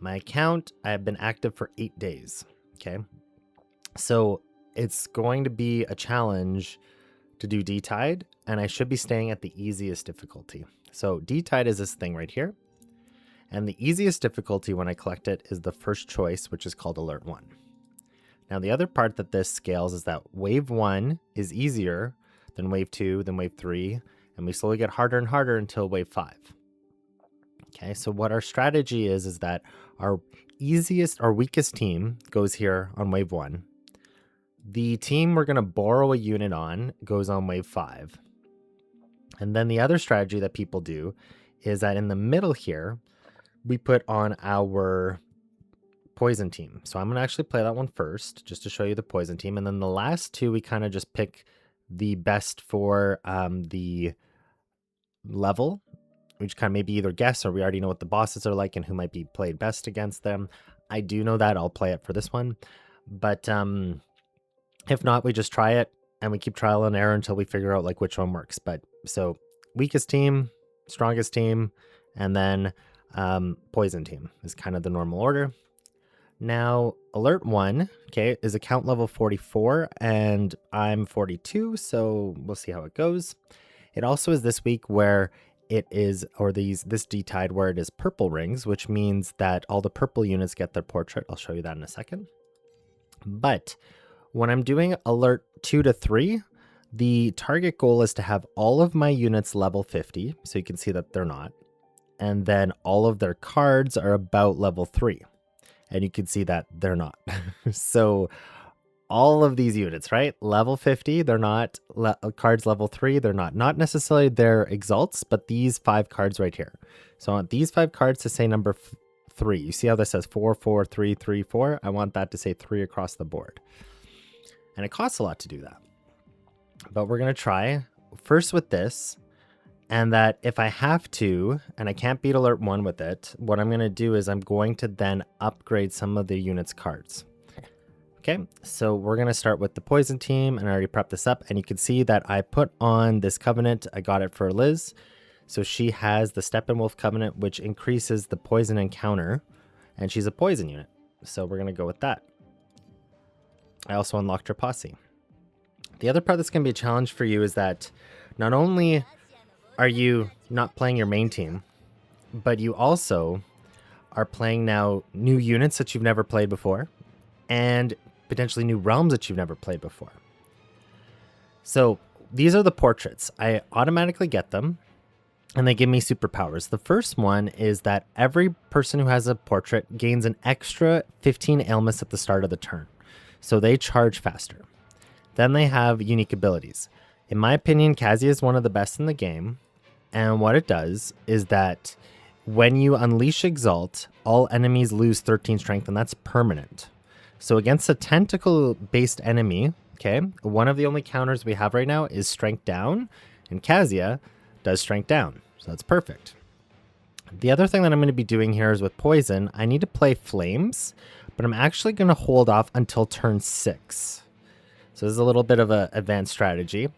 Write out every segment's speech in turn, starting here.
my account, I have been active for 8 days. Okay. So it's going to be a challenge to do DTide, and I should be staying at the easiest difficulty. So DTide is this thing right here. And the easiest difficulty when I collect it is the first choice, which is called Alert 1. Now, the other part that this scales is that Wave 1 is easier than Wave 2, then Wave 3, and we slowly get harder and harder until Wave 5. Okay, so what our strategy is that our weakest team goes here on Wave 1. The team we're going to borrow a unit on goes on Wave 5. And then the other strategy that people do is that in the middle here, we put on our poison team. So I'm going to actually play that one first, just to show you the poison team. And then the last two, we kind of just pick the best for the level. We just kind of maybe either guess, or we already know what the bosses are like and who might be played best against them. I do know that. I'll play it for this one. But if not, we just try it and we keep trial and error until we figure out like which one works. But so weakest team, strongest team, and then poison team is kind of the normal order. Now, Alert 1, okay, is account level 44, and I'm 42, so we'll see how it goes. It also is this week where it is, or this DTide where it is purple rings, which means that all the purple units get their portrait. I'll show you that in a second. But when I'm doing Alert 2 to 3, the target goal is to have all of my units level 50, so you can see that they're not. And then all of their cards are about level 3. And you can see that they're not. So all of these units, right? Level 50, they're not. Cards level 3, they're not. Not necessarily their exalts, but these 5 cards right here. So I want these 5 cards to say number 3. You see how this says 4, 4, 3, 3, 4? I want that to say 3 across the board. And it costs a lot to do that. But we're going to try first with this. And that if I have to, and I can't beat Alert 1 with it, what I'm going to do is I'm going to then upgrade some of the unit's cards. Okay, so we're going to start with the poison team, and I already prepped this up. And you can see that I put on this covenant. I got it for Liz. So she has the Steppenwolf covenant, which increases the poison encounter. And she's a poison unit. So we're going to go with that. I also unlocked her posse. The other part that's going to be a challenge for you is that not only are you not playing your main team, but you also are playing now new units that you've never played before and potentially new realms that you've never played before. So these are the portraits. I automatically get them and they give me superpowers. The first one is that every person who has a portrait gains an extra 15 ailments at the start of the turn. So they charge faster. Then they have unique abilities. In my opinion, Kazuya is one of the best in the game. And what it does is that when you unleash Exalt, all enemies lose 13 strength, and that's permanent. So against a tentacle-based enemy, okay, one of the only counters we have right now is Strength Down, and Kazuya does Strength Down. So that's perfect. The other thing that I'm going to be doing here is with Poison, I need to play Flames, but I'm actually going to hold off until turn 6. So this is a little bit of an advanced strategy.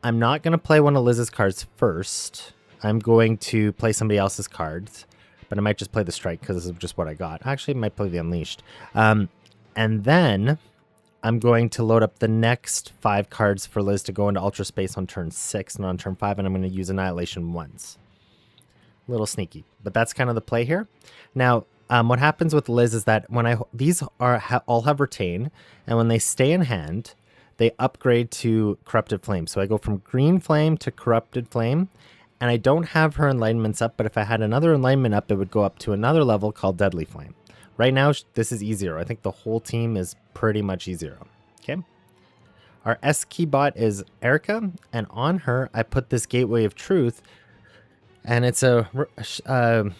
I'm not going to play one of Liz's cards first. I'm going to play somebody else's cards, but I might just play the Strike because this is just what I got. Actually, I might play the Unleashed. And then I'm going to load up the next 5 cards for Liz to go into Ultra Space on turn 6 and on turn 5, and I'm going to use Annihilation once. A little sneaky, but that's kind of the play here. Now, what happens with Liz is that when these all have Retain, and when they stay in hand, they upgrade to Corrupted Flame. So I go from Green Flame to Corrupted Flame, and I don't have her Enlightenments up, but if I had another Enlightenment up, it would go up to another level called Deadly Flame. Right now, this is E0. I think the whole team is pretty much E0. Okay. Our S key bot is Erica, and on her, I put this Gateway of Truth, and it's an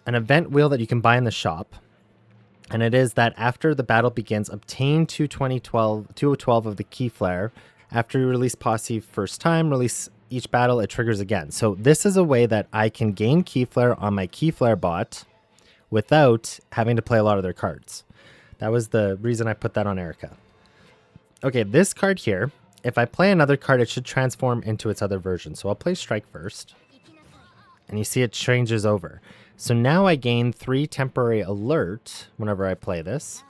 event wheel that you can buy in the shop. And it is that after the battle begins, obtain 212 of the Key Flare. After you release Posse first time, release each battle, it triggers again. So this is a way that I can gain Key Flare on my Key Flare bot without having to play a lot of their cards. That was the reason I put that on Erica. Okay, this card here, if I play another card, it should transform into its other version. So I'll play Strike first. And you see it changes over. So now I gain 3 temporary alert whenever I play this.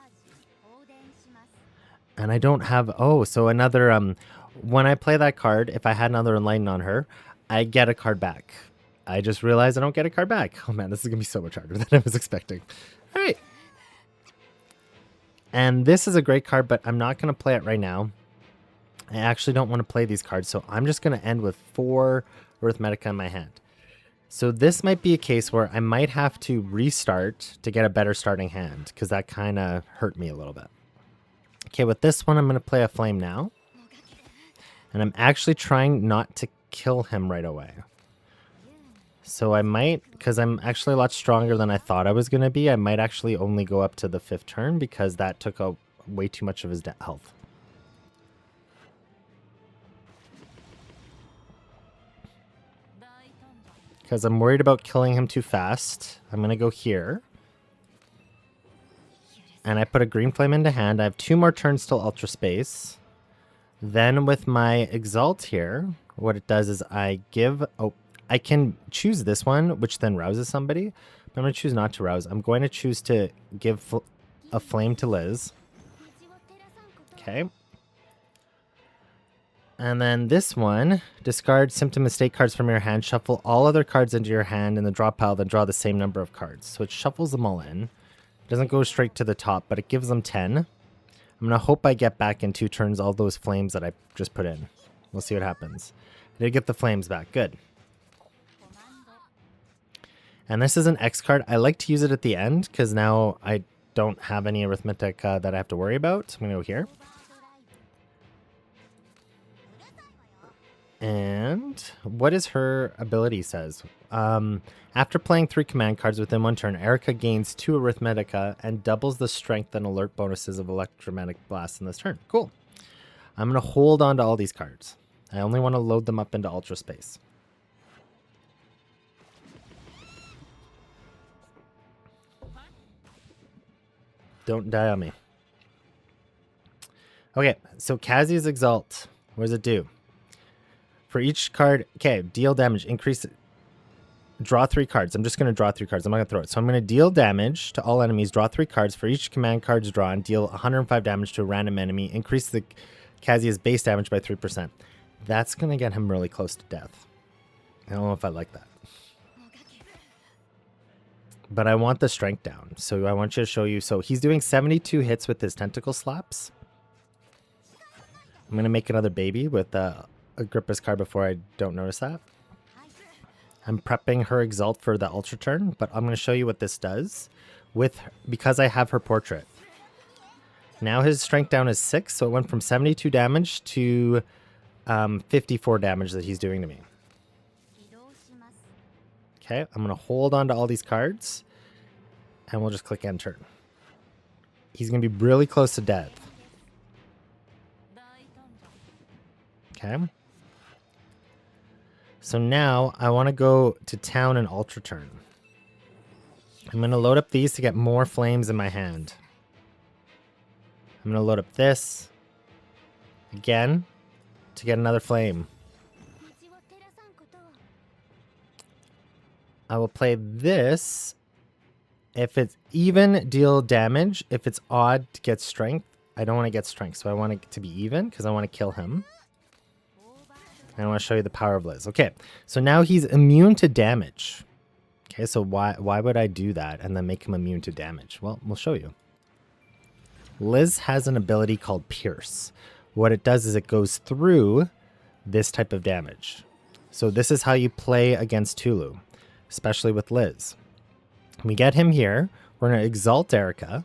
And I don't have... Oh, so another... when I play that card, if I had another Enlighten on her, I get a card back. I just realized I don't get a card back. Oh man, this is going to be so much harder than I was expecting. All right. And this is a great card, but I'm not going to play it right now. I actually don't want to play these cards, so I'm just going to end with 4 Arithmetica in my hand. So this might be a case where I might have to restart to get a better starting hand, because that kind of hurt me a little bit. Okay, with this one, I'm going to play a Flame now. And I'm actually trying not to kill him right away. So I might, because I'm actually a lot stronger than I thought I was going to be, I might actually only go up to the 5th turn, because that took way too much of his health. Because I'm worried about killing him too fast. I'm going to go here. And I put a green flame into hand. I have 2 more turns till Ultra Space. Then with my Exalt here, what it does is I give... Oh, I can choose this one, which then rouses somebody. But I'm going to choose not to rouse. I'm going to choose to give a flame to Liz. Okay. And then this one, discard symptom mistake cards from your hand, shuffle all other cards into your hand in the draw pile, then draw the same number of cards. So it shuffles them all in. It doesn't go straight to the top, but it gives them 10. I'm going to hope I get back in 2 turns all those flames that I just put in. We'll see what happens. I did get the flames back. Good. And this is an X card. I like to use it at the end because now I don't have any arithmetic that I have to worry about. So I'm going to go here. And what is her ability says? After playing 3 command cards within 1 turn, Erica gains 2 Arithmetica and doubles the strength and alert bonuses of Electromagnetic Blast in this turn. Cool. I'm going to hold on to all these cards. I only want to load them up into Ultra Space. Don't die on me. Okay, so Kazi's Exalt. What does it do? For each card, okay, deal damage, increase, draw 3 cards. I'm just going to draw 3 cards. I'm not going to throw it. So I'm going to deal damage to all enemies, draw 3 cards. For each command card's drawn, deal 105 damage to a random enemy, increase the Kazia's base damage by 3%. That's going to get him really close to death. I don't know if I like that. But I want the strength down. So I want you to show you. So he's doing 72 hits with his tentacle slaps. I'm going to make another baby with Agrippa's card before I don't notice that. I'm prepping her Exalt for the Ultra turn, but I'm going to show you what this does because I have her portrait. Now his strength down is 6, so it went from 72 damage to 54 damage that he's doing to me. Okay, I'm going to hold on to all these cards, and we'll just click enter. He's going to be really close to death. Okay. So now I want to go to town and Ultra turn. I'm going to load up these to get more flames in my hand. I'm going to load up this again to get another flame. I will play this. If it's even, deal damage. If it's odd, get strength. I don't want to get strength, so I want it to be even because I want to kill him. And I want to show you the power of Liz. Okay, so now he's immune to damage. Okay, so why would I do that and then make him immune to damage? Well, we'll show you. Liz has an ability called Pierce. What it does is it goes through this type of damage. So this is how you play against Tulu, especially with Liz. We get him here. We're going to Exalt Erica.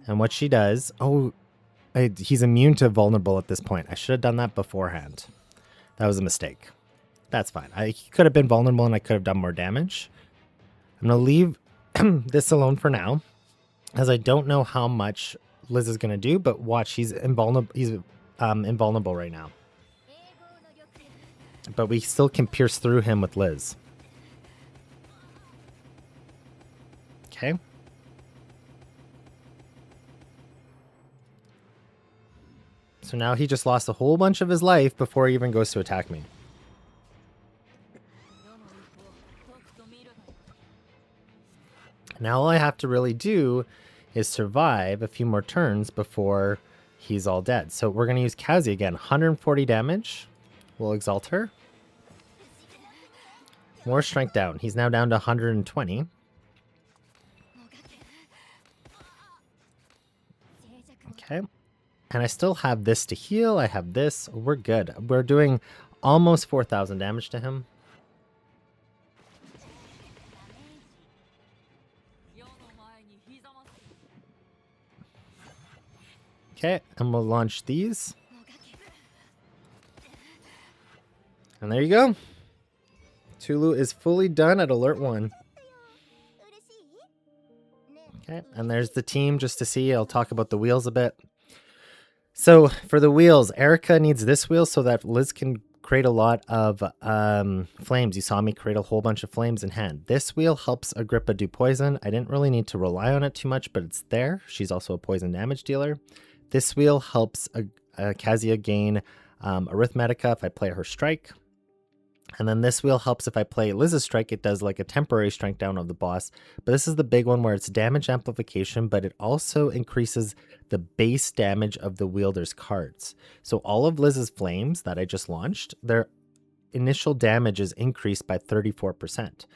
And what she does... Oh, he's immune to vulnerable at this point. I should have done that beforehand. That was a mistake. That's fine. He could have been vulnerable and I could have done more damage. I'm going to leave this alone for now, as I don't know how much Liz is going to do, but watch, he's invulnerable. He's invulnerable right now. But we still can pierce through him with Liz. Okay. So now he just lost a whole bunch of his life before he even goes to attack me. Now all I have to really do is survive a few more turns before he's all dead. So we're going to use Kazi again. 140 damage. We'll exalt her. More strength down. He's now down to 120. Okay. And I still have this to heal. I have this. We're good. We're doing almost 4,000 damage to him. Okay, and we'll launch these. And there you go. Tulu is fully done at alert 1. Okay, and there's the team just to see. I'll talk about the wheels a bit. So for the wheels, Erica needs this wheel so that Liz can create a lot of flames. You saw me create a whole bunch of flames in hand. This wheel helps Agrippa do poison. I didn't really need to rely on it too much, but it's there. She's also a poison damage dealer. This wheel helps Kazia gain Arithmetica if I play her strike. And then this wheel helps if I play Liz's strike. It does like a temporary strike down of the boss. But this is the big one where it's damage amplification, but it also increases the base damage of the wielder's cards. So all of Liz's flames that I just launched, their initial damage is increased by 34%.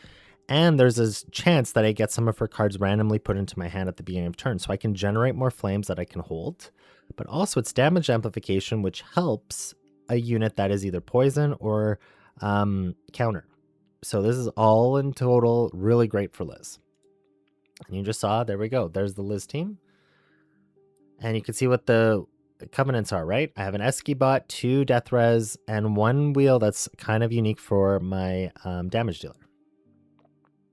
And there's a chance that I get some of her cards randomly put into my hand at the beginning of turn. So I can generate more flames that I can hold. But also it's damage amplification, which helps a unit that is either poison or counter. So this is all in total really great for Liz. And you just saw, there we go. There's the Liz team. And you can see what the covenants are, right? I have an Esky-bot, 2 death res, and 1 wheel that's kind of unique for my damage dealer.